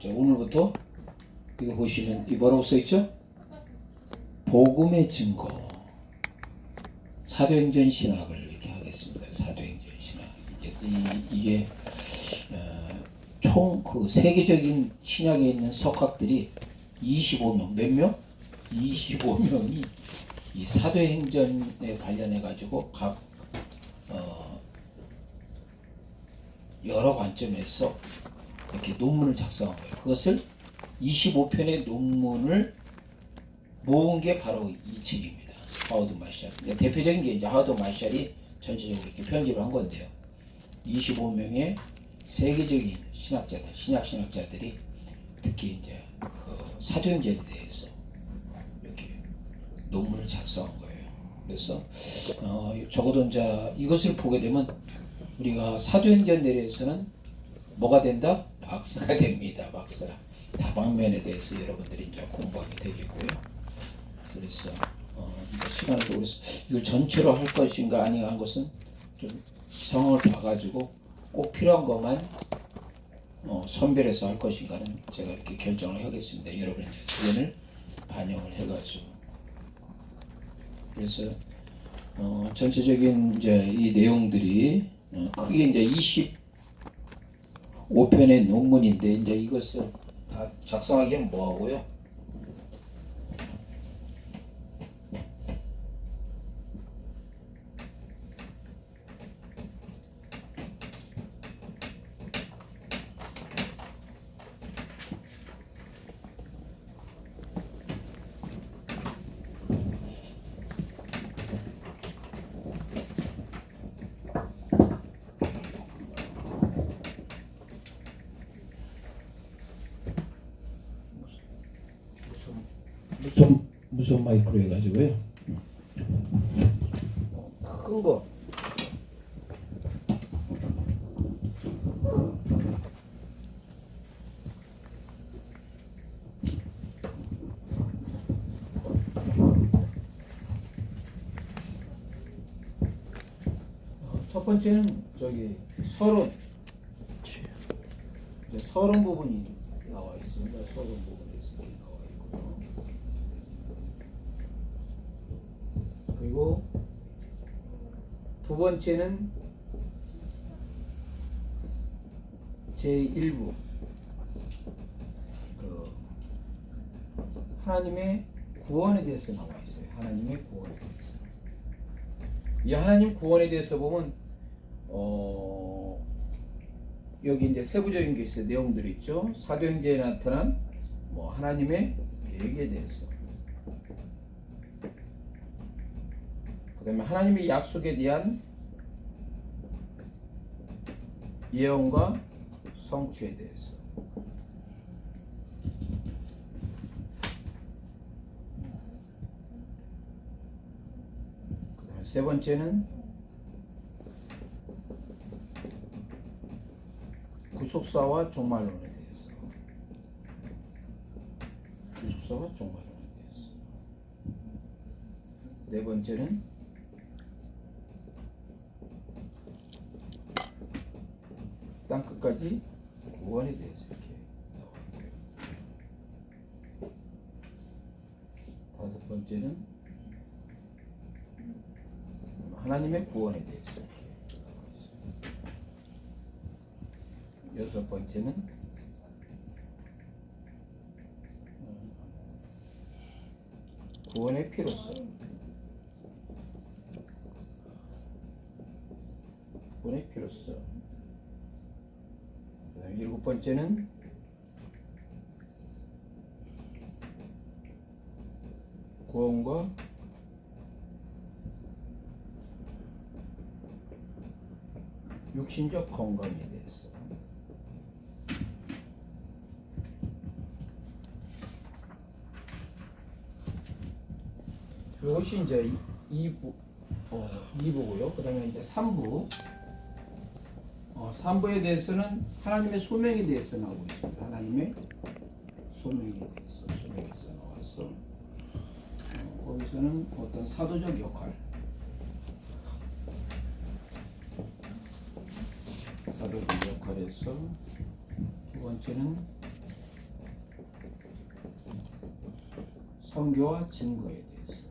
자, 오늘부터 이거 보시면 이 뭐라고 써있죠? 복음의 증거 사도행전 신학을 이렇게 하겠습니다. 사도행전 신학. 이게 총 그 세계적인 신학에 있는 석학들이 25명, 몇 명? 25명이 이 사도행전에 관련해 가지고 각 여러 관점에서 이렇게 논문을 작성한 거예요. 그것을 25편의 논문을 모은 게 바로 이 책입니다. 하워드 마샬. 대표적인 게 이제 하워드 마샬이 전체적으로 이렇게 편집을 한 건데요. 25명의 세계적인 신학자들, 신학자들이 특히 이제 그 사도행전에 대해서 이렇게 논문을 작성한 거예요. 그래서 적어도 이제 이것을 보게 되면 우리가 사도행전에 대해서는 뭐가 된다? 박사가 됩니다. 박사. 다방면에 대해서 여러분들이 이제 공부하게 되겠고요. 그래서 시간을 두고 이걸 전체로 할 것인가 아닌가 한 것은 좀 상황을 봐가지고 꼭 필요한 것만 선별해서 할 것인가는 제가 이렇게 결정을 하겠습니다. 여러분의 의견을 반영을 해가지고. 그래서 전체적인 이제 이 내용들이 크게 이제 25편의 논문인데 이제 이것을 다 작성하기엔 뭐 하고요? 무선 마이크로 해가지고요. 큰 거. 첫 번째는 저기 서론. 서론 부분이 나와 있습니다. 서론 부분이 나와 있고요. 그리고 두 번째는 제1부 하나님의 구원에 대해서 나와 있어요. 하나님의 구원에 대해서. 이 하나님 구원에 대해서 보면 여기 이제 세부적인 게 있어요. 내용들이 있죠. 사도행전에 나타난 하나님의 계획에 대해서. 그 다음에 하나님의 약속에 대한 예언과 성취에 대해서. 그 다음에 세 번째는 구속사와 종말론에 대해서. 구속사와 종말론에 대해서. 네 번째는 땅 끝까지 구원에 대해서 이렇게 나와 있고요. 다섯 번째는 하나님의 구원에 대해서 이렇게 나와 있습니다. 여섯 번째는 구원의 필요성. 구원의 필요성. 일곱 번째는 구원과 육신적 건강에 대해서. 이것이 이제 2부고요. 그 다음에 이제 3부. 3부에 대해서는 하나님의 소명에 대해서 나오고 있습니다. 하나님의 소명에 대해서 나와서 거기서는 어떤 사도적 역할, 사도적 역할에서 두 번째는 선교와 증거에 대해서.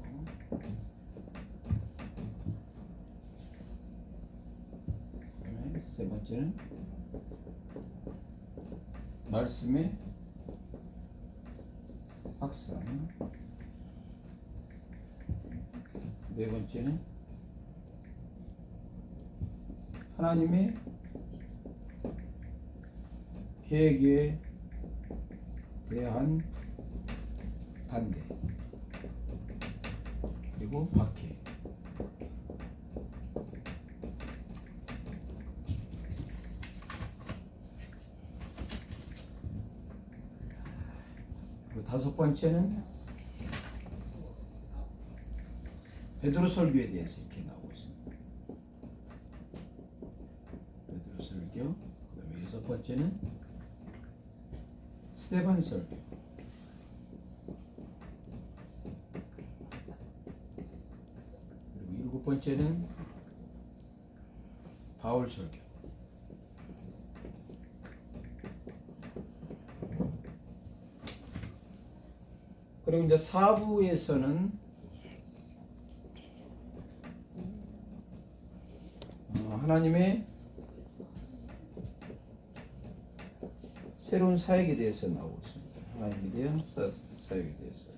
네, 세 번째는 말씀의 확산. 네 번째는 하나님의 계획에 대한 반대, 그리고 박해. 그리고 다섯 번째는 베드로 설교에 대해서 이렇게 나오고 있습니다. 베드로 설교. 그다음에 여섯 번째는 스데반 설교. 그리고 일곱 번째는 바울 설교. 그리고 이제 4부에서는 하나님의 새로운 사역에 대해서 나오고 있습니다. 하나님에 대한 사역에 대해서.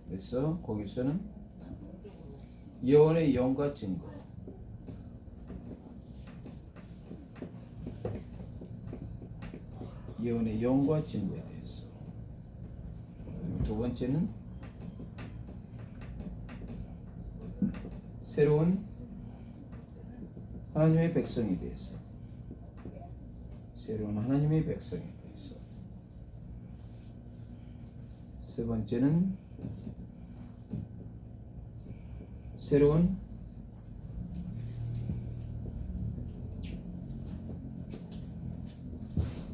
그래서 거기서는 예언의 영과 증거, 예언의 영과 증거에 대해서. 두 번째는 새로운 하나님의 백성에 대해서. 새로운 하나님의 백성에 대해서. 세 번째는 새로운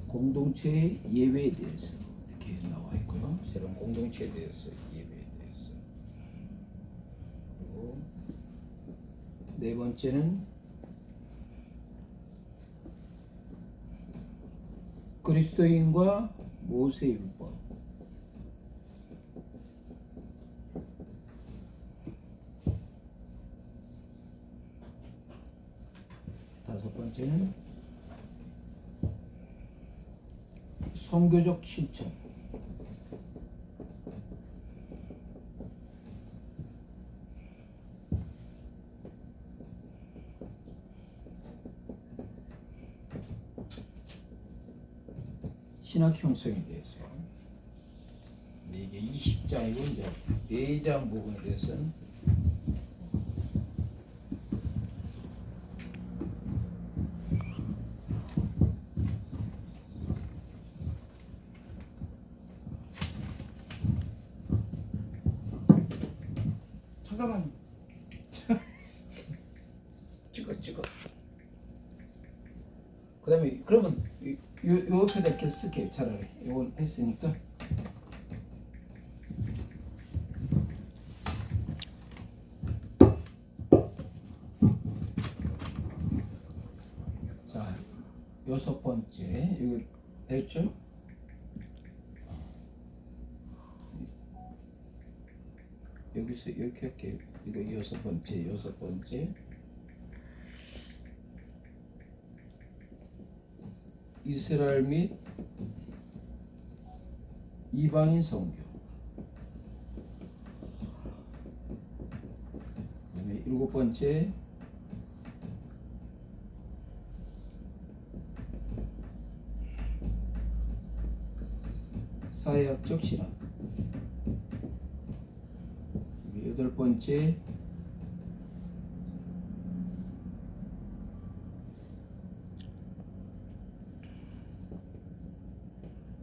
공동체의 예배에 대해서 이렇게 나와 있고요. 새로운 공동체에 대해서, 예배에 대해서. 그리고 네 번째는 그리스도인과 모세율법. 다섯 번째는 선교적 실천. 신학 형성에 대해서. 이게 20장이고 이제 4장 부분에 대해서는 잠깐만. 찍어. 그다음에 그러면 요 옆에다 이렇게 쓸게 차라리. 이걸 했으니까. 자, 여섯 번째 이거 됐죠? 여기서 이렇게 할게요. 이거 여섯 번째. 이스라엘 및 이방인 선교. 그다음에 일곱 번째 사회학적 신학. 여덟 번째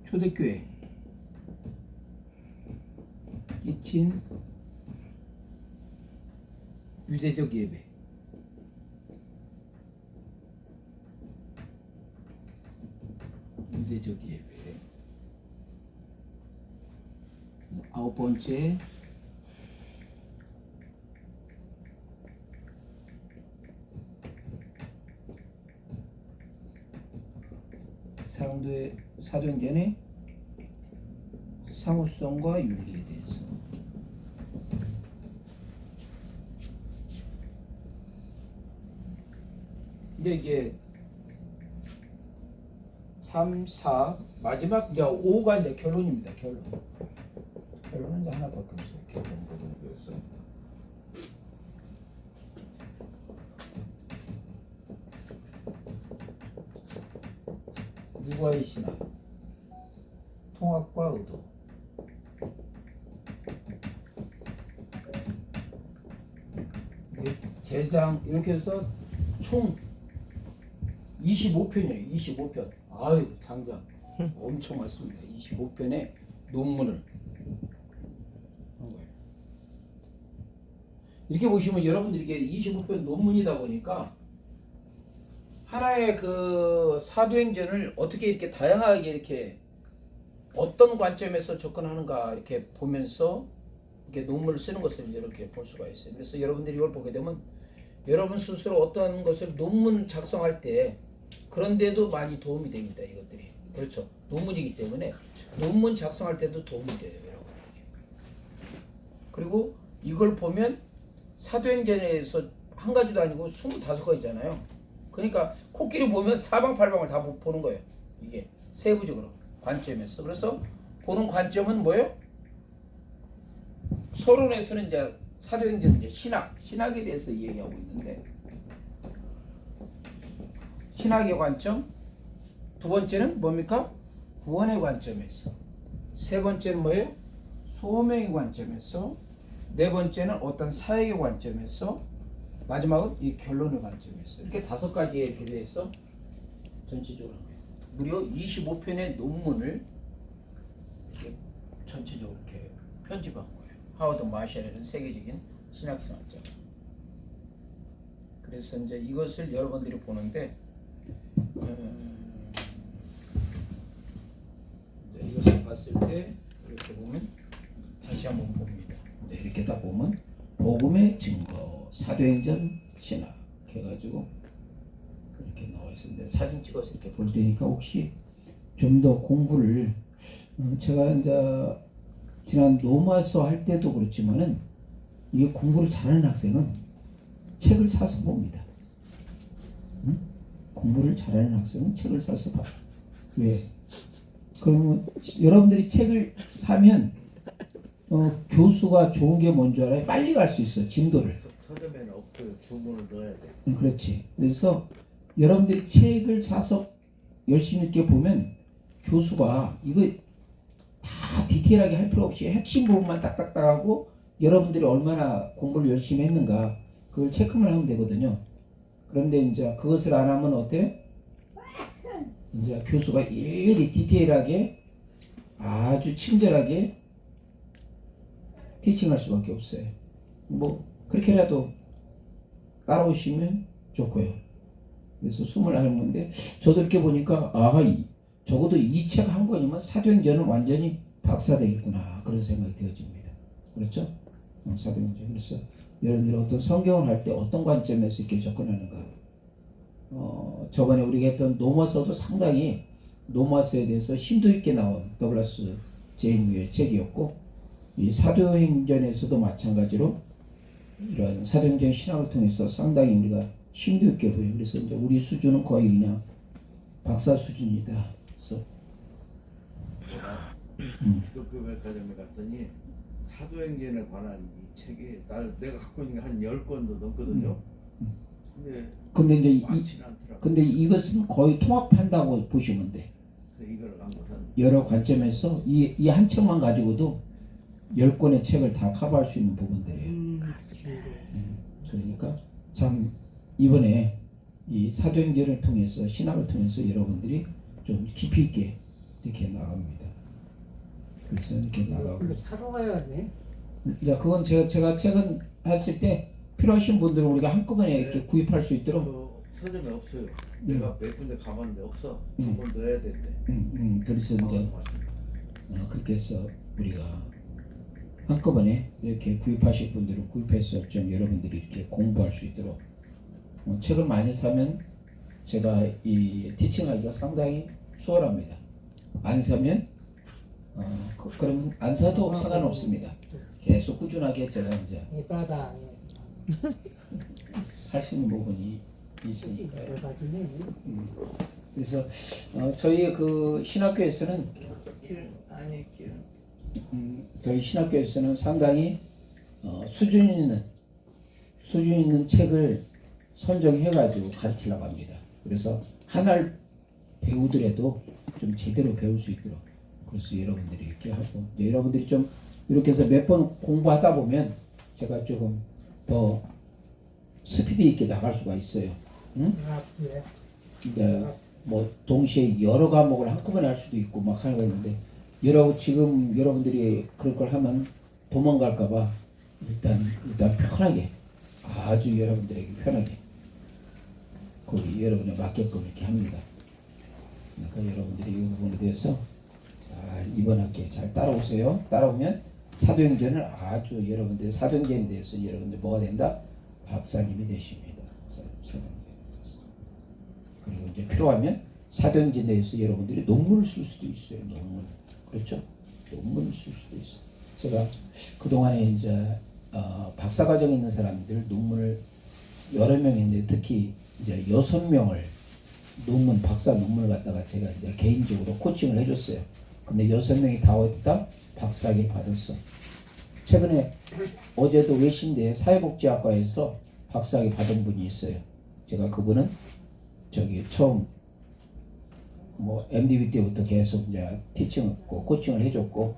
초대교회 끼친 유대적 예배. 유대적 예배. 아홉 번째 사도행전의 상호성과 윤리에 대해서. 이제 이게 3, 4 마지막 이제 5가 이제 결론입니다. 결론은 이제 하나밖에 없어요. 결론 부분에서 누가의 신학, 통합과 의도. 이게 제장 이렇게 해서 총 25편이에요. 25편. 아유, 장장 엄청 많습니다. 25편의 논문을 한 거예요. 이렇게 보시면 여러분들이 이게 25편 논문이다 보니까 하나의 그 사도행전을 어떻게 이렇게 다양하게 이렇게 어떤 관점에서 접근하는가 이렇게 보면서 이렇게 논문을 쓰는 것을 이렇게 볼 수가 있어요. 그래서 여러분들이 이걸 보게 되면 여러분 스스로 어떤 것을 논문 작성할 때 그런데도 많이 도움이 됩니다. 이것들이. 그렇죠. 논문이기 때문에 논문 작성할 때도 도움이 돼요. 여러분들이. 그리고 이걸 보면 사도행전에서 한 가지도 아니고 25가지잖아요. 그러니까 코끼리 보면 사방팔방을 다 보는 거예요. 이게 세부적으로 관점에서. 그래서 보는 관점은 뭐예요? 서론에서는 이제 사도행전 이제 신학에 대해서 얘기하고 있는데 신학의 관점, 두 번째는 뭡니까? 구원의 관점에서, 세 번째는 뭐예요? 소명의 관점에서, 네 번째는 어떤 사역의 관점에서, 마지막은 이 결론의 관점에서 이렇게 5가지에 비례해서 전체적으로 한 거예요. 무려 25편의 논문을 이렇게 전체적으로 이렇게 편집한 거예요. 하워드 마샬이라는 세계적인 신학생학자. 그래서 이제 이것을 여러분들이 보는데 이것을 봤을 때 이렇게 보면 다시 한번 봅니다. 네, 이렇게 딱 보면 복음의 증거, 사도행전, 신학 해가지고 이렇게 나와 있는데 사진 찍어서 이렇게 볼 테니까 혹시 좀 더 공부를 제가 이제 지난 노마서 할 때도 그렇지만은 이게 공부를 잘하는 학생은 책을 사서 봅니다. 응? 공부를 잘하는 학생은 책을 사서 봐. 왜? 그러면 여러분들이 책을 사면 교수가 좋은 게 뭔지 알아요? 빨리 갈 수 있어. 진도를. 서점에는 없고요. 주문을 넣어야 돼. 그렇지. 그래서 여러분들이 책을 사서 열심히 이렇게 보면 교수가 이거 다 디테일하게 할 필요 없이 핵심 부분만 딱딱딱 하고 여러분들이 얼마나 공부를 열심히 했는가 그걸 체크만 하면 되거든요. 그런데 이제 그것을 안 하면 어때? 이제 교수가 일일이 디테일하게 아주 친절하게 티칭할 수밖에 없어요. 뭐 그렇게라도 따라오시면 좋고요. 그래서 21문인데 저도 이렇게 보니까 적어도 이 책 한 권이면 사도행전은 완전히 박사되겠구나 그런 생각이 되어집니다. 그렇죠? 사도행전. 그래서 여러분들이 어떤 성경을 할 때 어떤 관점에서 이렇게 접근하는가. 저번에 우리가 했던 노마서도 상당히 노마서에 대해서 심도 있게 나온 더글라스 제임유의 책이었고 이 사도행전에서도 마찬가지로 이러한 사도행전 신학을 통해서 상당히 우리가 심도 있게 보여요. 그래서 이제 우리 수준은 거의 그냥 박사 수준이다. 그래서 기독교 백화점에 갔더니 사도행전에 관한 이 책이 내가 갖고 있는 게 한 10권도 넘거든요. 근데 이제 많지는 않더라고요. 근데 이것은 거의 통합한다고 보시면 돼. 이걸 갖고선 여러 관점에서 이 한 책만 가지고도 10권의 책을 다 커버할 수 있는 부분들이에요. 그러니까 참 이번에 이 사도행전을 통해서 신학을 통해서 여러분들이 좀 깊이 있게 이렇게 나갑니다. 그래서 이렇게 나가고 사러 가야 돼. 이제 그건 제가 책은 했을 때 필요하신 분들은 우리가 한꺼번에 이렇게 구입할 수 있도록 그 서점에 없어요. 내가 몇 군데 가봤는데 없어. 주문 넣어야 된대. 그래서 이제 그렇게 해서 우리가 한꺼번에 이렇게 구입하실 분들은 구입해서 좀 여러분들이 이렇게 공부할 수 있도록 책을 많이 사면 제가 이 티칭하기가 상당히 수월합니다. 안 사면 그러면 안 사도 상관없습니다. 계속 꾸준하게 제가 이제 이따가 할 수 있는 부분이 있으니까요. 가지네. 그래서 저희 그 신학교에서는 저희 신학교에서는 상당히 수준 있는 책을 선정해가지고 가르치려고 합니다. 그래서 하나를 배우더라도 좀 제대로 배울 수 있도록 그래서 여러분들이 이렇게 하고 여러분들이 좀 이렇게 해서 몇 번 공부하다 보면 제가 조금 더 스피드 있게 나갈 수가 있어요. 응? 네. 그러니까 뭐 동시에 여러 과목을 한꺼번에 할 수도 있고 막 하는 거 있는데 지금 여러분들이 그럴 걸 하면 도망갈까봐 일단 편하게 아주 여러분들에게 편하게 거기 여러분에 맞게끔 이렇게 합니다. 그러니까 여러분들이 이 부분에 대해서 잘 이번 학기에 잘 따라오세요. 따라오면 사도행전을 아주 여러분들 사도행전에 대해서 여러분들 뭐가 된다? 박사님이 되십니다. 사도행전에 대해서. 그리고 이제 필요하면 사도행전에 대해서 여러분들이 논문을 쓸 수도 있어요. 논문. 그렇죠? 논문을 쓸 수도 있어요. 제가 그동안에 이제 박사과정에 있는 사람들 논문을 여러 명인데 특히 이제 6명을 박사 논문을 갖다가 제가 이제 개인적으로 코칭을 해줬어요. 근데 6명이 다 어디다 박사학위를 받았어. 최근에 어제도 외신대에 사회복지학과에서 박사학위 받은 분이 있어요. 제가 그분은 처음 MDB 때부터 계속 이제 코칭을 해줬고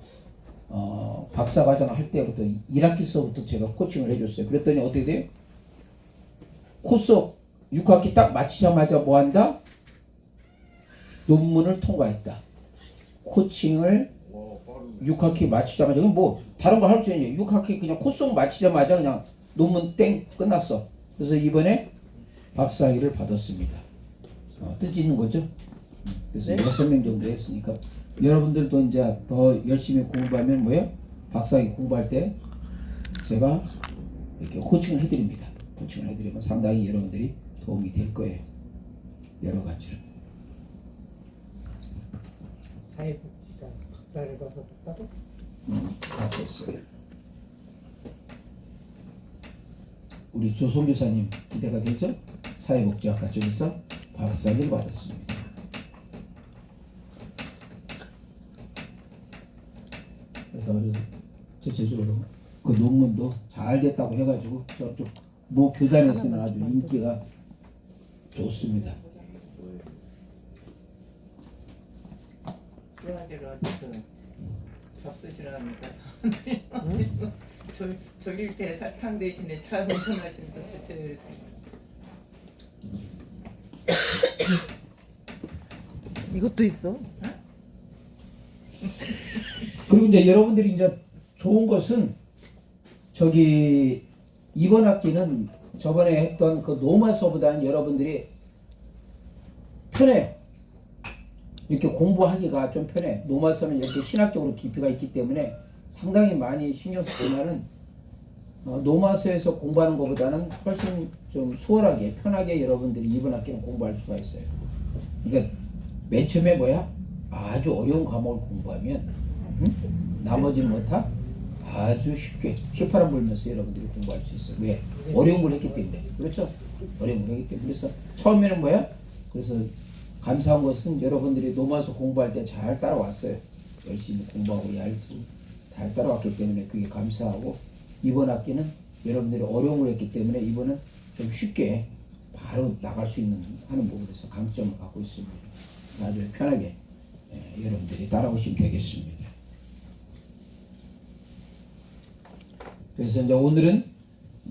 박사과정 할 때부터 1학기서부터 제가 코칭을 해줬어요. 그랬더니 어떻게 돼요? 코스 6학기 딱 마치자마자 뭐 한다? 논문을 통과했다. 코칭을 6학기 마치자마자 뭐 다른 거 할 수 있냐? 6학기 그냥 코스 마치자마자 그냥 논문 땡 끝났어. 그래서 이번에 박사학위를 받았습니다. 뜻이 있는 거죠? 그래서 6명 정도 했으니까 여러분들도 이제 더 열심히 공부하면 뭐예요? 박사학위 공부할 때 제가 이렇게 코칭을 해드립니다. 코칭을 해드리면 상당히 여러분들이 도움이 될 거예요. 여러 가지로. 사회복지사 박사를 가서 봤다도? 봤었어요. 우리 조성교사님 기대가 되죠? 사회복지학과 쪽에서 박사학위를 받았습니다. 그래서 전체적으로 그 논문도 잘 됐다고 해가지고 저쪽 모 교단에서는 아주 인기가 좋습니다. 브라질 어디서 잡수시라니까 저길 때 사탕 대신에 차 운전하시면서 드세요. 이것도 있어? 그리고 이제 여러분들이 이제 좋은 것은 이번 학기는 저번에 했던 그 노마서보다는 여러분들이 편해요. 이렇게 공부하기가 좀 편해. 노마서는 이렇게 신학적으로 깊이가 있기 때문에 상당히 많이 신경 쓰지만은 노마서에서 공부하는 것보다는 훨씬 좀 수월하게 편하게 여러분들이 이번 학기는 공부할 수가 있어요. 그러니까 맨 처음에 아주 어려운 과목을 공부하면 나머지는 뭐다? 아주 쉽게 휘파람 불면서 여러분들이 공부할 수 있어요. 왜? 어려운 걸 했기 때문에. 그렇죠? 어려운 걸 했기 때문에. 그래서 처음에는 그래서 감사한 것은 여러분들이 노마서 공부할 때 잘 따라왔어요. 열심히 공부하고 얇게 잘 따라왔기 때문에 그게 감사하고 이번 학기는 여러분들이 어려운 걸 했기 때문에 이번은 좀 쉽게 바로 나갈 수 있는 하는 부분에서 강점을 갖고 있습니다. 아주 편하게 여러분들이 따라오시면 되겠습니다. 그래서 이제 오늘은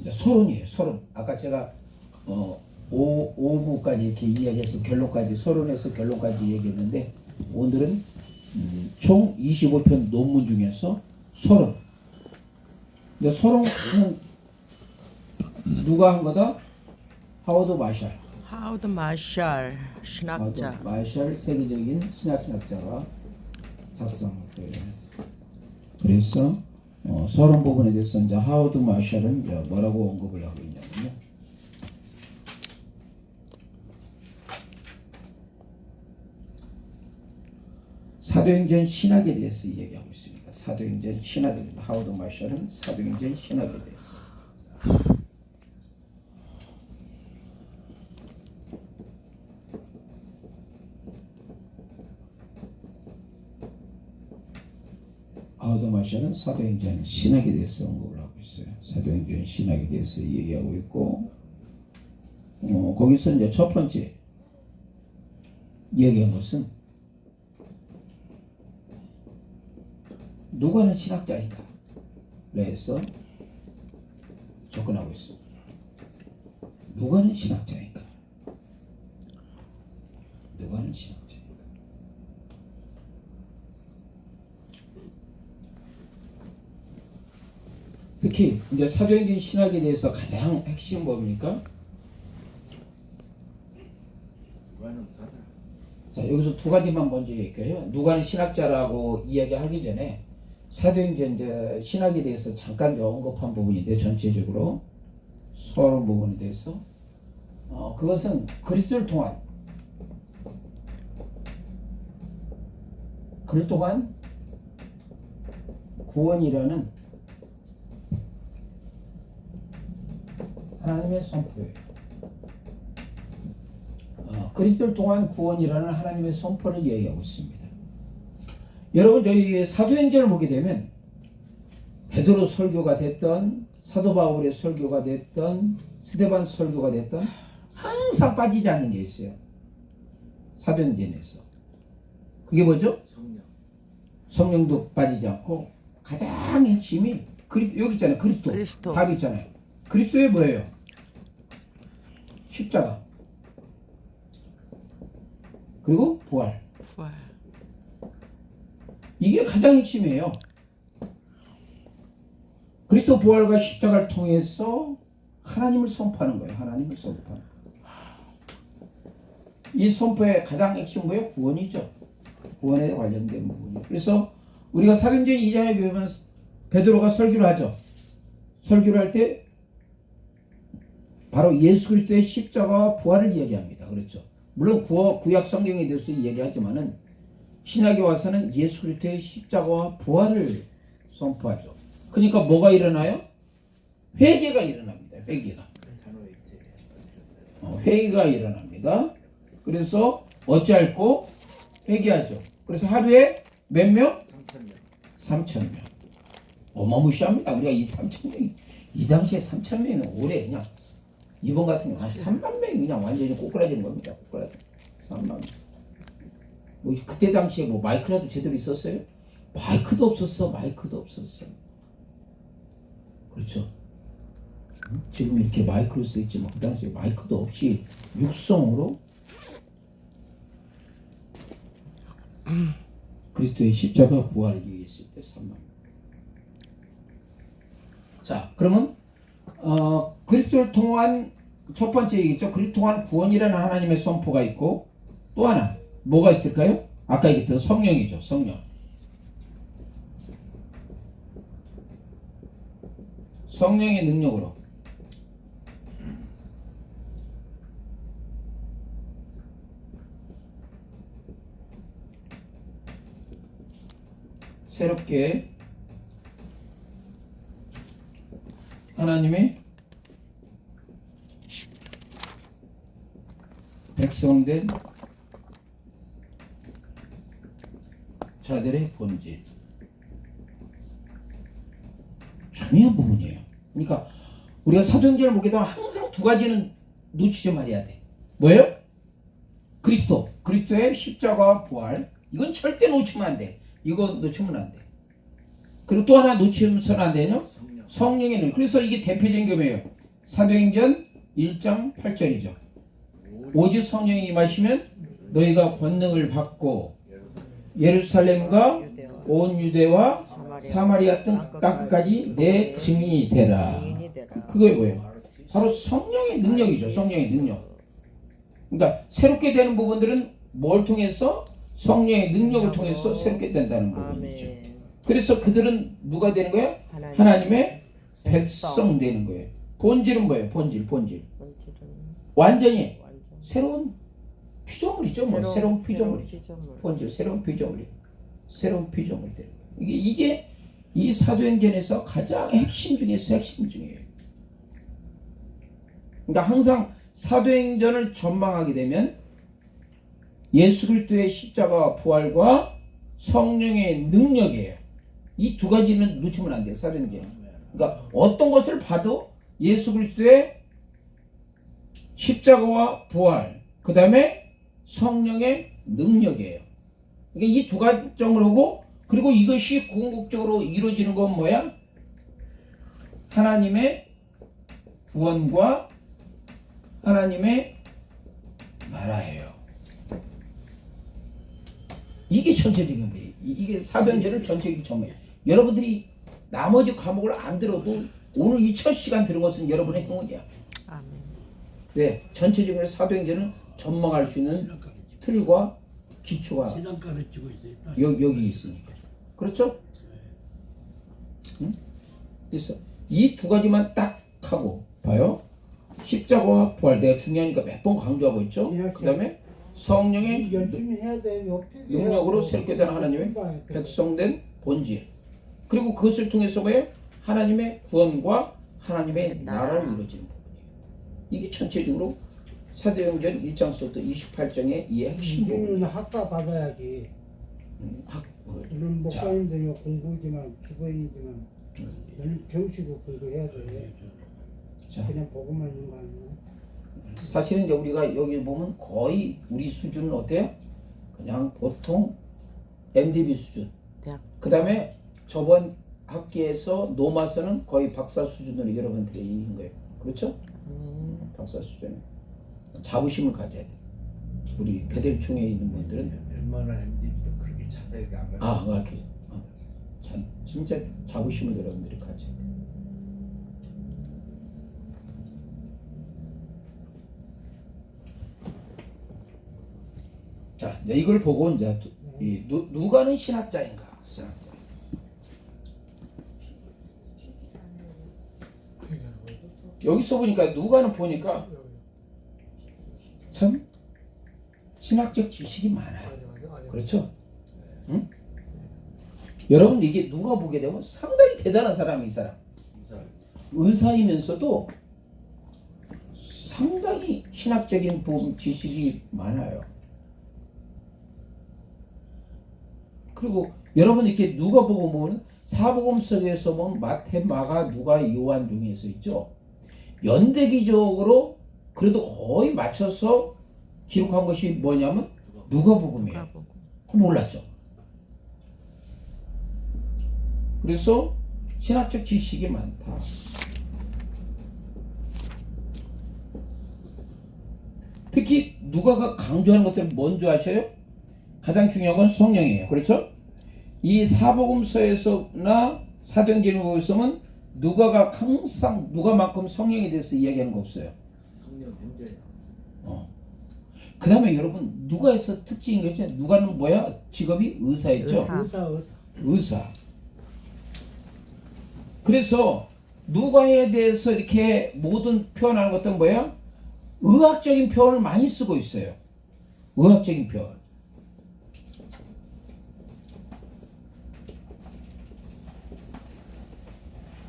이제 서론이에요. 서론. 아까 제가 5부까지 이렇게 이야기해서 결론까지 서론에서 결론까지 얘기했는데 오늘은 총 25편 논문 중에서 서론. 이제 서론은 누가 한 거다? 하워드 마샬. 하워드 마샬 신학자. 하워드 마샬 세계적인 신학자가 작성했고요. 그래서 서론 부분에 대해서 이제 하워드 마샬은 이제 뭐라고 언급을 하고 있냐면요. 사도행전 신학에 대해서 이야기하고 있습니다. 사도행전 신학에 대해서 하워드 마셜은 사도행전 신학에 대해서 하워드 마셜은 사도행전 신학에 대해서 언급을 하고 있어요. 사도행전 신학에 대해서 얘기하고 있고 거기서 이제 첫 번째 얘기한 것은 누가는 신학자인가? 그래서 접근하고 있습니다. 누가는 신학자인가? 누가는 신학자인가? 특히 이제 사도행전 신학에 대해서 가장 핵심 뭡니까? 누가는 사다. 자, 여기서 두 가지만 먼저 얘기해요. 누가는 신학자라고 이야기하기 전에 사도행전 이제 신학에 대해서 잠깐 언급한 부분인데 전체적으로 서론 부분에 대해서 그것은 그리스도를 통한 구원이라는 하나님의 선포예요. 그리스도를 통한 구원이라는 하나님의 선포를 얘기하고 있습니다. 여러분 저희 사도행전을 보게 되면 베드로 설교가 됐던 사도 바울의 설교가 됐던 스데반 설교가 됐던 항상 빠지지 않는 게 있어요. 사도행전에서 그게 뭐죠? 성령. 성령도 빠지지 않고 가장 핵심이 여기 있잖아요. 그리스도. 답이 있잖아요. 그리스도의 뭐예요? 십자가 그리고 부활. 이게 가장 핵심이에요. 그리스도 부활과 십자가를 통해서 하나님을 선포하는 거예요. 하나님을 선포하는 거예요. 이 선포의 가장 핵심 뭐예요? 구원이죠. 구원에 관련된 부분이에요. 그래서 우리가 사도행전 2장에 보면 베드로가 설교를 하죠. 설교를 할 때 바로 예수 그리스도의 십자가와 부활을 이야기합니다. 그렇죠. 물론 구약 성경에 대해서 이야기하지만은 신약에 와서는 예수 그리스도의 십자가와 부활을 선포하죠. 그러니까 뭐가 일어나요? 회개가 일어납니다. 회개가. 회개가 일어납니다. 그래서 어찌할꼬 회개하죠. 그래서 하루에 몇 명? 3,000명. 어마무시합니다. 우리가 이 3,000명이 이 당시에 3,000명은 올해 그냥 이번 같은 경우 한 3만 명이 그냥 완전히 꼬꾸라지는 겁니다. 꼬꾸라지. 3만 명. 뭐 그때 당시에 뭐 마이크라도 제대로 있었어요? 마이크도 없었어. 그렇죠. 지금 이렇게 마이크로 쓰였지만 그 당시에 마이크도 없이 육성으로 그리스도의 십자가 부활을 얘기했을 때 3만 명. 자, 그러면 그리스도를 통한 첫 번째 얘기죠. 그리스도를 통한 구원이라는 하나님의 선포가 있고 또 하나 뭐가 있을까요? 아까 얘기했던 성령이죠. 성령. 성령의 능력으로 새롭게 하나님의 백성된 자들의 본질 중요한 부분이에요. 그러니까 우리가 사도행전을 보게 되면 항상 두 가지는 놓치지 말아야 돼. 뭐예요? 그리스도의 십자가와 부활. 이건 절대 놓치면 안 돼. 이거 놓치면 안 돼. 그리고 또 하나 놓치면 안 되냐? 성령의 능. 그래서 이게 대표적인 게 뭐예요? 사도행전 1장 8절이죠. 오직 성령이 임하시면 너희가 권능을 받고 예루살렘과 온 유대와 사마리아 땅 끝까지 내 증인이 되라. 그게 뭐예요? 바로 성령의 능력이죠. 성령의 능력. 그러니까 새롭게 되는 부분들은 뭘 통해서? 성령의 능력을 통해서 새롭게 된다는 부분이죠. 그래서 그들은 누가 되는 거예요? 하나님의 백성 되는 거예요. 본질은 뭐예요? 본질. 완전히 새로운 피조물이죠. 새로운 피조물이죠. 본질, 새로운 피조물이. 새로운 피조물이 되는 거예요. 이게 이 사도행전에서 가장 핵심 중에서 핵심 중이에요. 그러니까 항상 사도행전을 전망하게 되면 예수 그리스도의 십자가와 부활과 성령의 능력이에요. 이 두 가지는 놓치면 안 돼요. 사도행전. 그러니까 어떤 것을 봐도 예수 그리스도의 십자가와 부활, 그 다음에 성령의 능력이에요. 그러니까 이 두 가지점을 보고, 그리고 이것이 궁극적으로 이루어지는 건 뭐야? 하나님의 구원과 하나님의 나라예요. 이게 전체적인 거예요. 이게 사도행전을 전체적인 전문이에요. 여러분들이 나머지 과목을 안 들어도 오늘 이 첫 시간 들은 것은 여러분의 행운이야. 아멘. 왜? 전체적으로 사도행전은 전망할 수 있는 틀과 기초가 여기 있으니까. 그렇죠? 응? 그래서 이 두 가지만 딱 하고 봐요. 십자가와 부활, 내가 중요하니까 몇 번 강조하고 있죠. 그 다음에 성령의 열심히 해야 돼. 능력으로 새롭게 된 하나님의 백성된 본질, 그리고 그것을 통해서 뭐예요? 하나님의 구원과 하나님의 나라를 이루어지는 부분이에요. 이게 전체적으로 사도행전 1장부터 28장의 이 핵심 우리는 부분이에요. 학과 받아야지. 우리는 목사님들이 공부지만 기부인이지만 너는 정식으로 공부해야 돼. 자, 그냥 보고만 있는 거 아니야. 사실은 이제 우리가 여기 보면 거의 우리 수준은 어때요? 그냥 보통 MDB 수준. 대학. 그 다음에 저번 학기에서 노마서는 거의 박사 수준으로 여러분들이 이긴 거예요. 그렇죠? 박사 수준에 자부심을 가져야 돼. 우리 배들총에 있는 분들은 웬만한 MD도 그렇게 자세하게 안 가르쳐. 그렇게 진짜 자부심을 여러분들이 가져야 돼. 자, 이제 이걸 보고 이제 누가는 신학자인가? 신학자. 여기서 보니까 누가는 보니까 참 신학적 지식이 많아요. 그렇죠? 응? 여러분 이게 누가 보게 되면 상당히 대단한 사람이 이 사람. 의사이면서도 상당히 신학적인 지식이 많아요. 그리고 여러분 이렇게 누가 보고 보면 사복음서에서 보면 마태, 마가, 누가, 요한 중에서 있죠. 연대기적으로 그래도 거의 맞춰서 기록한 것이 뭐냐면 누가복음이에요. 그거 몰랐죠. 그래서 신학적 지식이 많다. 특히 누가가 강조하는 것들 뭔지 아셔요? 가장 중요한 건 성령이에요. 그렇죠? 이 사복음서에서나 사도행전에 보면 누가가 항상 누가만큼 성령에 대해서 이야기하는 거 없어요. 성령 형제예요. 그 다음에 여러분 누가에서 특징인 거죠. 누가는 뭐야? 직업이 의사였죠. 의사. 그래서 누가에 대해서 이렇게 모든 표현하는 것들은 뭐야? 의학적인 표현을 많이 쓰고 있어요. 의학적인 표현.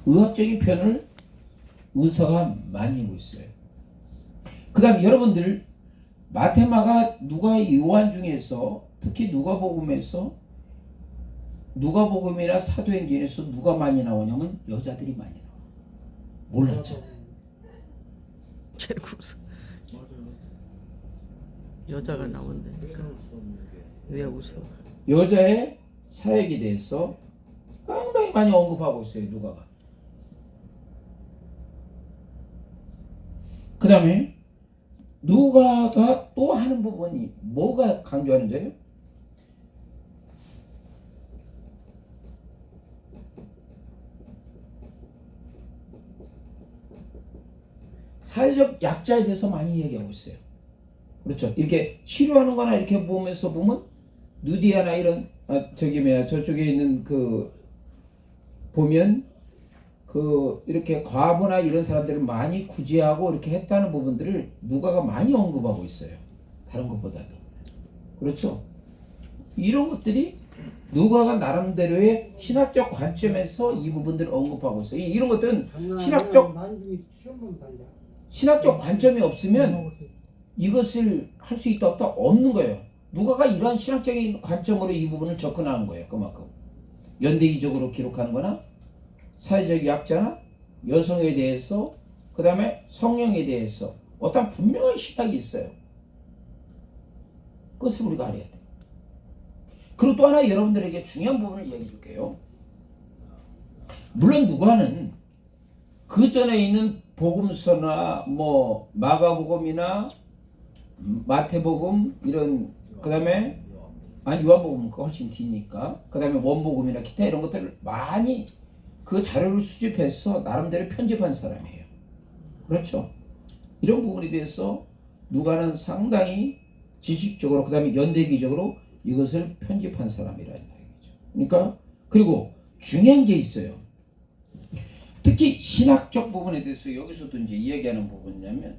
의학적인 표현을 의사가 많이 하고 있어요. 그 다음 여러분들 마테마가 누가 요한 중에서 특히 누가복음에서 누가복음이나 사도행전에서 누가 많이 나오냐면 여자들이 많이 나와. 몰랐죠? 제일 웃어. 여자가 나온대. 왜 웃어? 여자의 사역에 대해서 상당히 많이 언급하고 있어요. 누가가. 그 다음에 누가가 또 하는 부분이 뭐가 강조하는데요? 사회적 약자에 대해서 많이 얘기하고 있어요. 그렇죠. 이렇게 치료하는 거나 이렇게 보면서 보면 누디아나 이런 저쪽에 있는 그 보면 그 이렇게 과부나 이런 사람들을 많이 구제하고 이렇게 했다는 부분들을 누가가 많이 언급하고 있어요. 다른 것보다도. 그렇죠. 이런 것들이 누가가 나름대로의 신학적 관점에서 이 부분들을 언급하고 있어요. 이런 것들은 신학적 난중에 시험만 단다. 신학적 관점이 없으면 이것을 할 수 있다 없다 없는 거예요. 누가가 이러한 신학적인 관점으로 이 부분을 접근하는 거예요. 그만큼 연대기적으로 기록하는 거나 사회적 약자나 여성에 대해서 그 다음에 성령에 대해서 어떤 분명한 신학이 있어요. 그것을 우리가 알아야 돼요. 그리고 또 하나 여러분들에게 중요한 부분을 얘기해 줄게요. 물론 누가는 그 전에 있는 복음서나 뭐 마가복음이나 마태복음 이런 그 다음에 아니 요한복음은 훨씬 뒤니까 그 다음에 원복음이나 기타 이런 것들을 많이 그 자료를 수집해서 나름대로 편집한 사람이에요. 그렇죠? 이런 부분에 대해서 누가는 상당히 지식적으로 그 다음에 연대기적으로 이것을 편집한 사람이라는 얘기죠. 그러니까 그리고 중요한 게 있어요. 특히 신학적 부분에 대해서 여기서도 이제 이야기하는 부분이냐면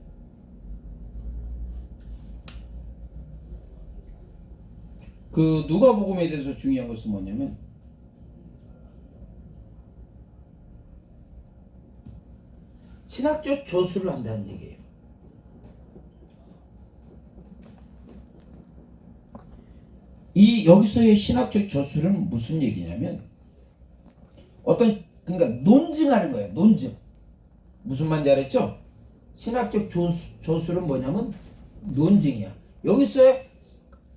그 누가복음에 대해서 중요한 것은 뭐냐면 신학적 조수를 한다는 얘기예요. 이 여기서의 신학적 저술은 무슨 얘기냐면 어떤 그러니까 논증하는 거예요. 논증. 무슨 말인지 알았죠? 신학적 저술은 뭐냐면 논증이야. 여기서의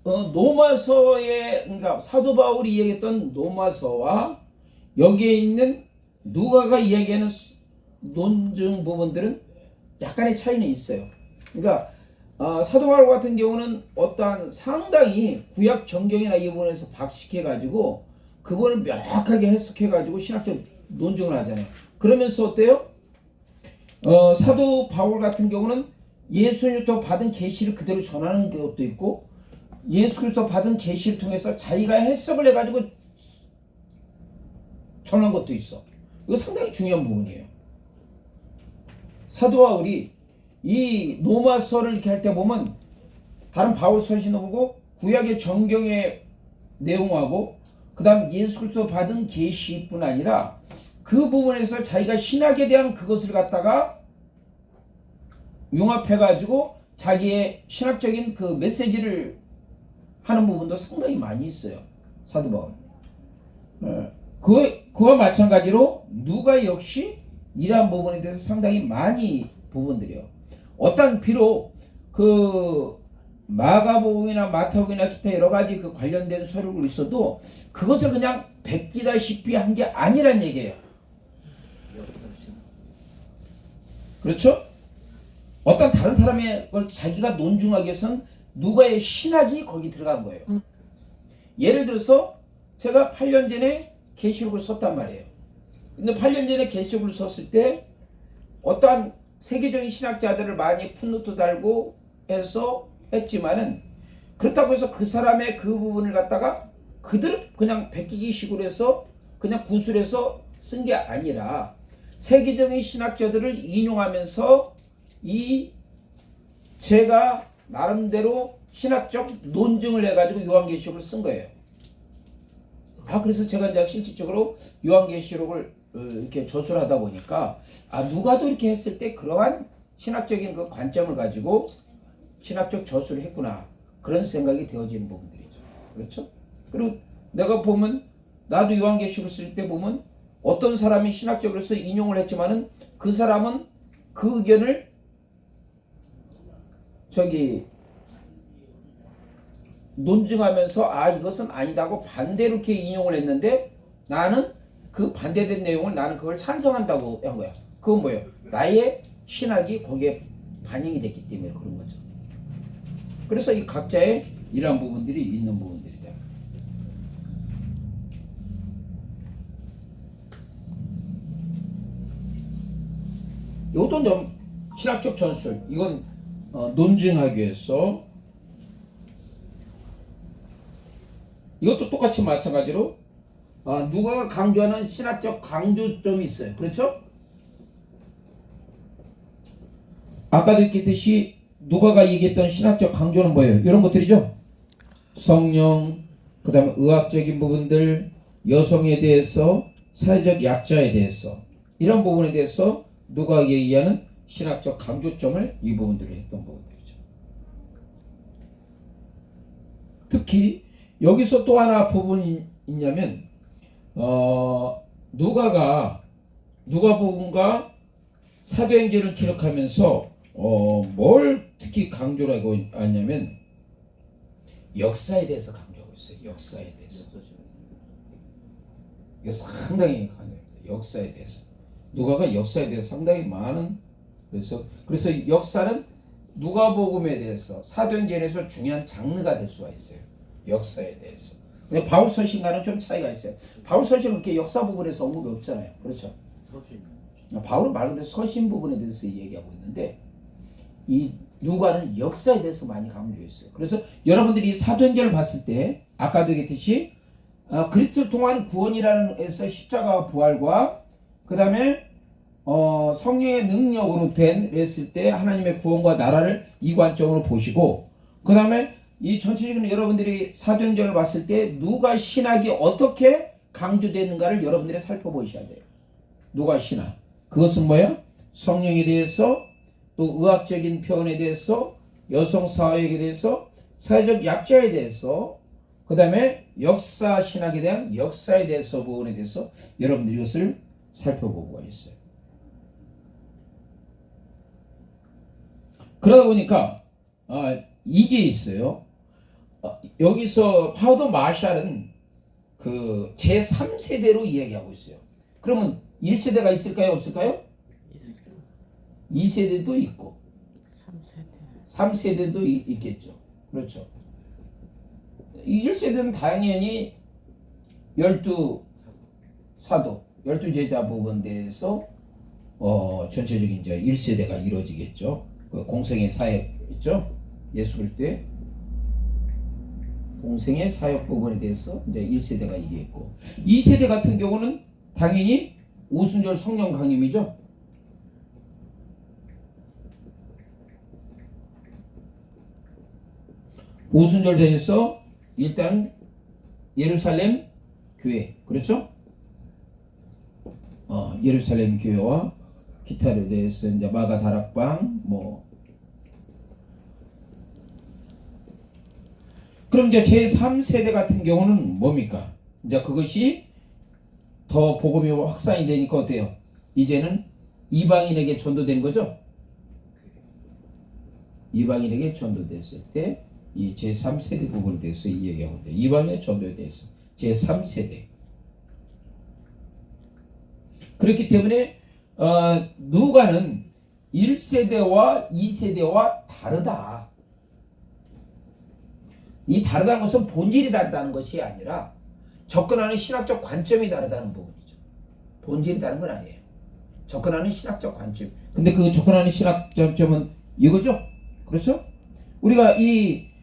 로마서의 그러니까 사도 바울이 이야기했던 로마서와 여기에 있는 누가가 이야기하는 논증 부분들은 약간의 차이는 있어요. 그러니까 사도 바울 같은 경우는 어떠한 상당히 구약 정경이나 이 부분에서 박식해 가지고 그거를 명확하게 해석해 가지고 신학적 논증을 하잖아요. 그러면서 어때요? 사도 바울 같은 경우는 예수님부터 받은 계시를 그대로 전하는 것도 있고 예수 그리스도 받은 계시를 통해서 자기가 해석을 해 가지고 전한 것도 있어. 이거 상당히 중요한 부분이에요. 사도 바울이 이 로마서를 이렇게 할 때 보면 다른 바울 서신도 보고 구약의 정경의 내용하고 그 다음 예수 그리스도 받은 계시뿐 아니라 그 부분에서 자기가 신학에 대한 그것을 갖다가 융합해 가지고 자기의 신학적인 그 메시지를 하는 부분도 상당히 많이 있어요. 사도 바울. 그와 마찬가지로 누가 역시 이러한 부분에 대해서 상당히 많이 부분들이요. 어떤 비록 그 마가복음이나 마태복음이나 기타 여러 가지 그 관련된 서류가 있어도 그것을 그냥 베끼다시피 한 게 아니란 얘기예요. 그렇죠? 어떤 다른 사람의 걸 자기가 논증하기 위해서는 누가의 신학이 거기 들어간 거예요. 예를 들어서 제가 8년 전에 계시록을 썼단 말이에요. 근데 8년 전에 계시록을 썼을 때 어떠한 세계적인 신학자들을 많이 풋노트 달고 해서 했지만은 그렇다고 해서 그 사람의 그 부분을 갖다가 그들 그냥 베끼기 식으로 해서 그냥 구술해서 쓴 게 아니라 세계적인 신학자들을 인용하면서 이 제가 나름대로 신학적 논증을 해가지고 요한계시록을 쓴 거예요. 그래서 제가 이제 실질적으로 요한계시록을 이렇게 저술을 하다 보니까 누가도 이렇게 했을 때 그러한 신학적인 그 관점을 가지고 신학적 저술을 했구나 그런 생각이 되어지는 부분들이죠. 그렇죠? 그리고 내가 보면 나도 요한계시록을 쓸 때 보면 어떤 사람이 신학적으로서 인용을 했지만은 그 사람은 그 의견을 논증하면서 이것은 아니다고 반대로 이렇게 인용을 했는데 나는 그 반대된 내용을 나는 그걸 찬성한다고 한 거야. 그건 뭐예요? 나의 신학이 거기에 반영이 됐기 때문에 그런 거죠. 그래서 이 각자의 이러한 부분들이 있는 부분들이다. 이것도 좀 신학적 전술 이건 논증하기 위해서 이것도 똑같이 마찬가지로 누가가 강조하는 신학적 강조점이 있어요. 그렇죠? 아까도 얘기했듯이 누가가 얘기했던 신학적 강조는 뭐예요? 이런 것들이죠. 성령, 그 다음에 의학적인 부분들, 여성에 대해서, 사회적 약자에 대해서 이런 부분에 대해서 누가 얘기하는 신학적 강조점을 이 부분들을 했던 부분들이죠. 특히 여기서 또 하나 부분이 있냐면 누가복음과 사도행전을 기록하면서 뭘 특히 강조를 하고 있냐면 역사에 대해서 강조하고 있어요. 역사에 대해서. 이게 상당히 강조합니다. 역사에 대해서. 누가가 역사에 대해서 상당히 많은 그래서 역사는 누가복음에 대해서 사도행전에서 중요한 장르가 될 수가 있어요. 역사에 대해서. 근데 바울 서신과는 좀 차이가 있어요. 바울 서신은 그렇게 역사 부분에서 언급이 없잖아요. 그렇죠? 바울은 말 그대로 서신 부분에 대해서 얘기하고 있는데 이 누가는 역사에 대해서 많이 강조했어요. 그래서 여러분들이 사도행전을 봤을 때 아까도 얘기했듯이 그리스도를 통한 구원이라는 에서 십자가 부활과 그 다음에 성령의 능력으로 했을 때 하나님의 구원과 나라를 이 관점으로 보시고 그 다음에 이 전체적인 여러분들이 사도행전을 봤을 때 누가 신학이 어떻게 강조되는가를 여러분들이 살펴보셔야 돼요. 누가 신학. 그것은 뭐야? 성령에 대해서 또 의학적인 표현에 대해서 여성 사회에 대해서 사회적 약자에 대해서 그 다음에 역사 신학에 대한 역사에 대해서 부분에 대해서 여러분들이 이것을 살펴보고 있어요. 그러다 보니까 이게 있어요. 여기서 파우더 마샬은 그 제3세대로 이야기하고 있어요. 그러면 1세대가 있을까요? 없을까요? 2세대도 있고 3세대도 있겠죠. 그렇죠. 1세대는 당연히 12 사도, 12제자 부분에 대해서 전체적인 이제 1세대가 이루어지겠죠. 그 공생의 사역 있죠. 예수를 때 공생의 사역 부분에 대해서 이제 1세대가 이게 있고 2세대 같은 경우는 당연히 오순절 성령 강림이죠. 오순절 전에서 일단 예루살렘 교회 그렇죠? 예루살렘 교회와 기타에 대해서 이제 마가 다락방 그럼 이제 제3세대 같은 경우는 뭡니까? 이제 그것이 더 복음이 확산이 되니까 어때요? 이제는 이방인에게 전도된 거죠? 이방인에게 전도됐을 때 이 제3세대 부분에 대해서 이 얘기하고 있는데 이방인의 전도에 대해서 제3세대 그렇기 때문에 누가는 1세대와 2세대와 다르다. 이 다르다는 것은 본질이 다르다는 것이 아니라 접근하는 신학적 관점이 다르다는 부분이죠. 본질이 다른 건 아니에요. 접근하는 신학적 관점. 근데 그 접근하는 신학적 관점은 이거죠. 그렇죠? 우리가 이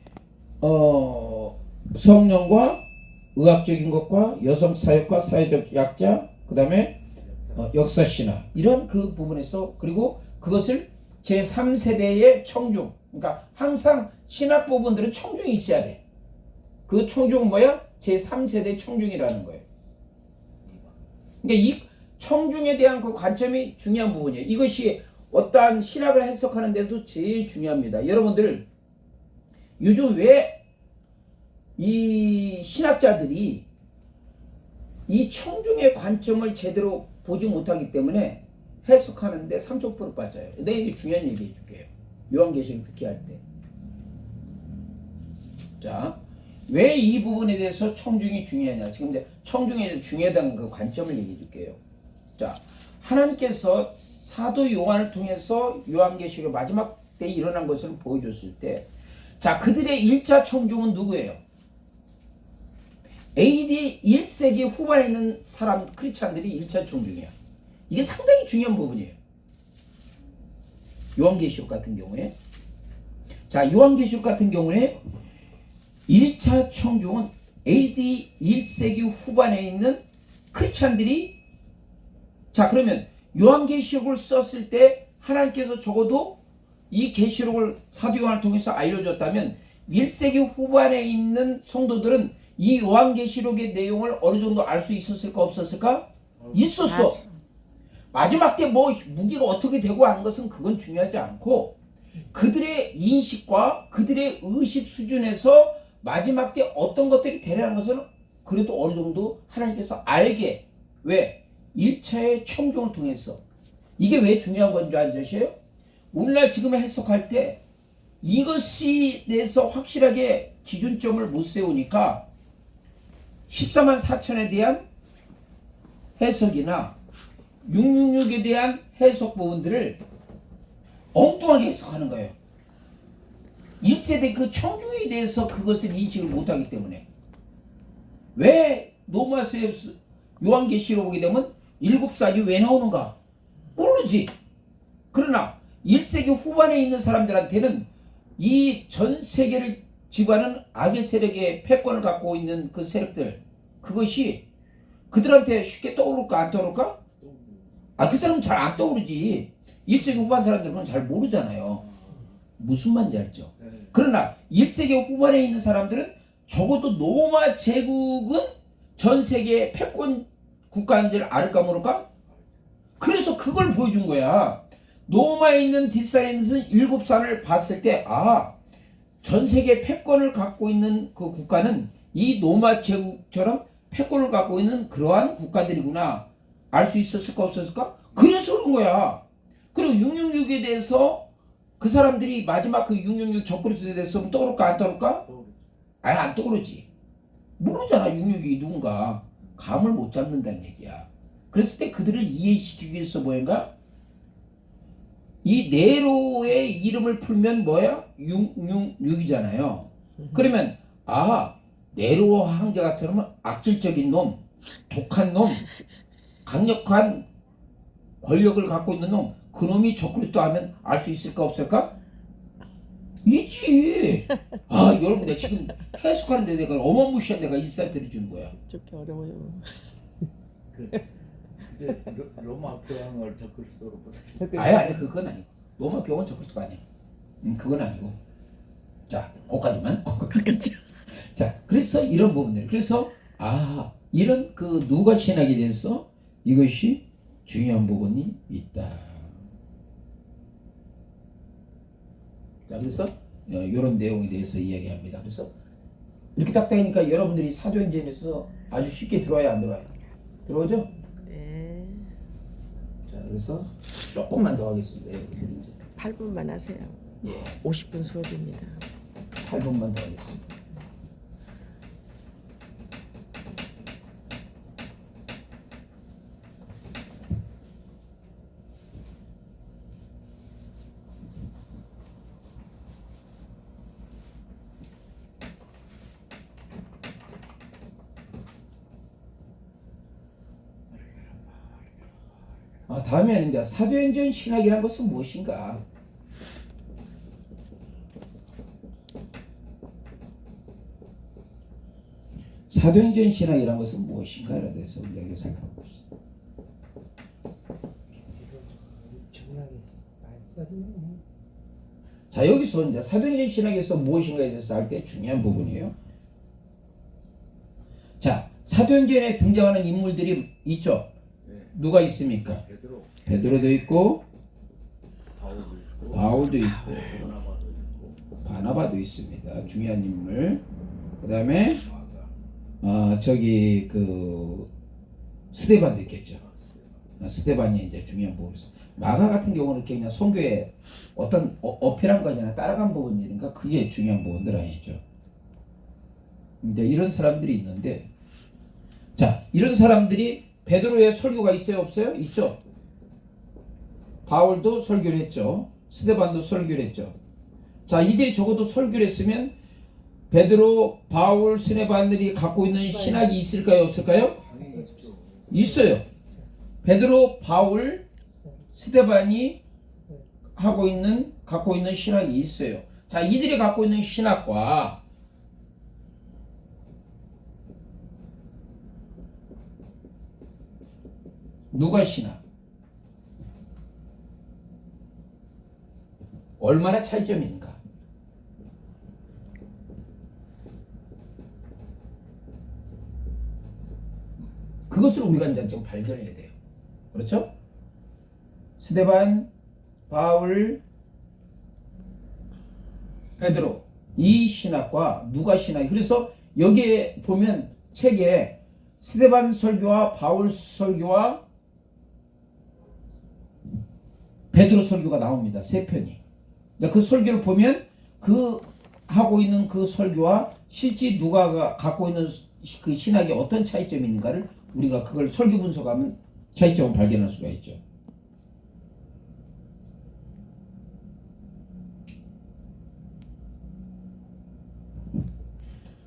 성령과 의학적인 것과 여성 사역과 사회적 약자 그 다음에 역사 신학 이런 그 부분에서 그리고 그것을 제3세대의 청중 그러니까 항상 신학 부분들은 청중이 있어야 돼. 그 청중은 뭐야? 제3세대 청중이라는 거예요. 그러니까 이 청중에 대한 그 관점이 중요한 부분이에요. 이것이 어떠한 신학을 해석하는 데도 제일 중요합니다. 여러분들 요즘 왜 이 신학자들이 이 청중의 관점을 제대로 보지 못하기 때문에 해석하는데 30% 빠져요. 내가 이제 중요한 얘기 해줄게요. 요한계시록 특히 할 때. 자, 왜 이 부분에 대해서 청중이 중요하냐. 지금 이제 청중에 중요하다는 그 관점을 얘기해 줄게요. 자, 하나님께서 사도 요한을 통해서 요한계시록 마지막 때에 일어난 것을 보여줬을 때 자, 그들의 1차 청중은 누구예요? AD 1세기 후반에 있는 사람 크리스찬들이 1차 청중이야. 이게 상당히 중요한 부분이에요. 요한계시록 같은 경우에 자, 요한계시록 같은 경우에 1차 청중은 AD 1세기 후반에 있는 크리스찬들이 자, 그러면 요한계시록을 썼을 때 하나님께서 적어도 이 계시록을 사도 요한을 통해서 알려줬다면 1세기 후반에 있는 성도들은 이 요한계시록의 내용을 어느 정도 알 수 있었을까 없었을까? 있었어. 마지막 때 뭐 무기가 어떻게 되고 하는 것은 그건 중요하지 않고 그들의 인식과 그들의 의식 수준에서 마지막 때 어떤 것들이 되라는 것은 그래도 어느 정도 하나님께서 알게. 왜? 1차의 청종을 통해서. 이게 왜 중요한 건지 아시죠? 오늘날 지금 해석할 때 이것이 대해서 확실하게 기준점을 못 세우니까 14만 4천에 대한 해석이나 666에 대한 해석 부분들을 엉뚱하게 해석하는 거예요. 1세대 그 청중에 대해서 그것을 인식을 못하기 때문에. 왜 노마스의 요한계시록 보게 되면 7살이 왜 나오는가? 모르지. 그러나 1세기 후반에 있는 사람들한테는 이 전 세계를 지배하는 악의 세력의 패권을 갖고 있는 그 세력들, 그것이 그들한테 쉽게 떠오를까 안 떠오를까? 그 사람은 잘 안 떠오르지. 1세기 후반 사람들은 그건 잘 모르잖아요. 무슨 말인지 알죠? 그러나 1세기 후반에 있는 사람들은 적어도 로마 제국은 전 세계의 패권 국가인 줄 알까 모를까? 그래서 그걸 보여준 거야. 로마에 있는 디사이언스는 7산을 봤을 때 전 세계 패권을 갖고 있는 그 국가는 이 로마 제국처럼 패권을 갖고 있는 그러한 국가들이구나. 알 수 있었을까 없었을까? 그래서 그런 거야. 그리고 666에 대해서 그 사람들이 마지막 그 666 적그리스도에 대해서 떠오를까 안 떠오를까? 안 떠오르지. 모르잖아 666이 누군가. 감을 못 잡는다는 얘기야. 그랬을 때 그들을 이해시키기 위해서 뭐인가? 이 네로의 이름을 풀면 뭐야? 666이잖아요. 그러면 네로 황제 같으면 악질적인 놈, 독한 놈, 강력한 권력을 갖고 있는 놈, 그 놈이 적그리스도 하면 알 수 있을까 없을까? 있지. 여러분 내가 지금 해석하는데 내가 어마무시한 내가 인사이트를 주는 거야. 좋게 어려워요. 로마 교황을 적그리스도로 보다. 아니 그건 아니고 로마 교황은 적그리스도가 아니야. 그건 아니고. 자, 거기까지만. 자, 그래서 이런 부분들. 그래서 이런 그 누가 신학에 대해서 이것이 중요한 부분이 있다. 자, 그래서 이런 내용에 대해서 이야기합니다. 그래서 이렇게 딱딱하니까 여러분들이 사도행전에서 아주 쉽게 들어와야 안 들어와요? 들어오죠? 네. 자, 그래서 조금만 더 하겠습니다. 여러분들이 이제 8분만 하세요. 예, 50분 수업입니다. 8분만 더 하겠습니다. 다음에는 이제 사도행전 신학이라는 것은 무엇인가? 사도행전 신학이라는 것은 무엇인가에 대해서 이야기를 살펴봅시다. 엄청나게 말살이네. 자, 여기서 이제 사도행전 신학에서 무엇인가에 대해서 할 때 중요한 부분이에요. 자, 사도행전에 등장하는 인물들이 있죠. 누가 있습니까? 베드로도 있고 바울도 있고 바나바도 있습니다. 중요한 인물. 그다음에 스데반도 있겠죠. 스데반이 이제 중요한 부분이죠. 마가 같은 경우는 이렇게 그냥 선교에 어떤 어필한 거 아니라 따라간 부분이니까 그게 중요한 부분들 아니죠. 이제 이런 사람들이 있는데, 자, 이런 사람들이 베드로의 설교가 있어요, 없어요? 있죠. 바울도 설교를 했죠. 스데반도 설교를 했죠. 자, 이들이 적어도 설교를 했으면 베드로, 바울, 스데반들이 갖고 있는 신학이 있을까요, 없을까요? 있어요. 베드로, 바울, 스데반이 갖고 있는 신학이 있어요. 자, 이들이 갖고 있는 신학과 누가 신학? 얼마나 차이점이 있는가? 그것을 우리가 이제 좀 발견해야 돼요. 그렇죠? 스데반, 바울, 베드로 이 신학과 누가 신학이 그래서 여기에 보면 책에 스데반 설교와 바울 설교와 베드로 설교가 나옵니다. 세 편이. 그 설교를 보면 그 하고 있는 그 설교와 실제 누가가 갖고 있는 그 신학이 어떤 차이점이 있는가를 우리가 그걸 설교 분석하면 차이점을 발견할 수가 있죠.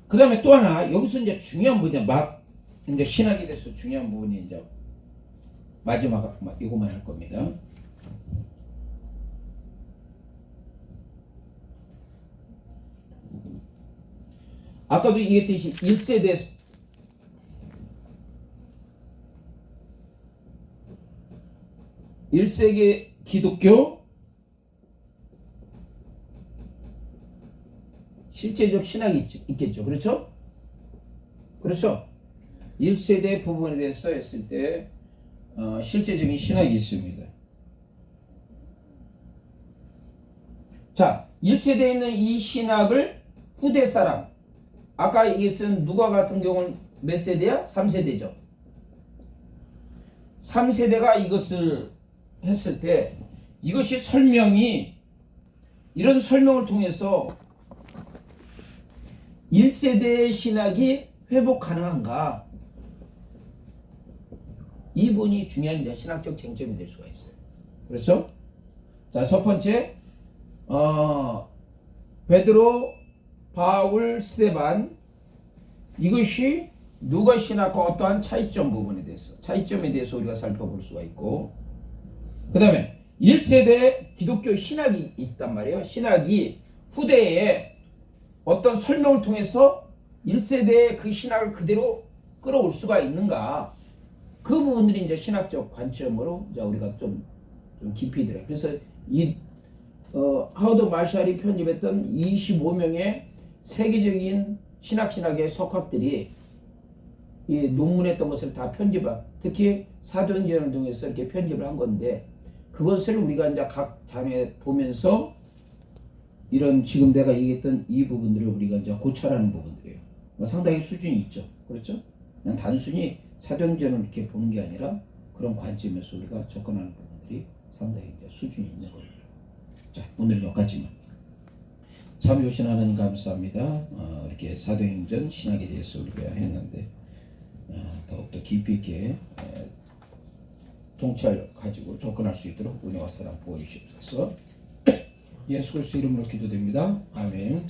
그 다음에 또 하나 여기서 이제 중요한 부분이 막 이제 신학에 대해서 중요한 부분이 이제 마지막 이것만 할 겁니다. 아까도 얘기했듯이 1세대 (1세기) 기독교 실제적 신학이 있겠죠. 그렇죠? 그렇죠? 1세대 부분에 대해서 했을 때 실제적인 신학이 있습니다. 자, 1세대에 있는 이 신학을 후대 사람 아까 얘기했던 누가 같은 경우는 몇 세대야? 3세대죠. 3세대가 이것을 했을 때 이것이 설명이 이런 설명을 통해서 1세대의 신학이 회복 가능한가? 이 부분이 중요한 이제 신학적 쟁점이 될 수가 있어요. 그렇죠? 자, 첫 번째 베드로, 바울, 스데반 이것이 누가 신학과 어떠한 차이점 부분에 대해서 차이점에 대해서 우리가 살펴볼 수가 있고 그 다음에 1세대 기독교 신학이 있단 말이에요. 신학이 후대에 어떤 설명을 통해서 1세대의 그 신학을 그대로 끌어올 수가 있는가 그 부분들이 이제 신학적 관점으로 이제 우리가 좀 깊이 들어요. 그래서 이 하워드 마샬이 편집했던 25명의 세계적인 신학의 석학들이 이 논문했던 것을 다 편집한 특히 사도행전을 통해서 이렇게 편집을 한 건데 그것을 우리가 이제 각 장에 보면서 이런 지금 내가 얘기했던 이 부분들을 우리가 이제 고찰하는 부분들이에요. 상당히 수준이 있죠. 그렇죠? 그냥 단순히 사도행전을 이렇게 보는 게 아니라 그런 관점에서 우리가 접근하는 부분들이 상당히 이제 수준이 있는 거예요. 자, 오늘 여기까지만. 참 좋으신 하나님 감사합니다. 이렇게 사도행전 신학에 대해서 우리가 했는데 더욱더 깊이 있게 통찰 가지고 접근할 수 있도록 은혜와 사랑 보여주시옵소서. 예수 그리스도 이름으로 기도됩니다. 아멘.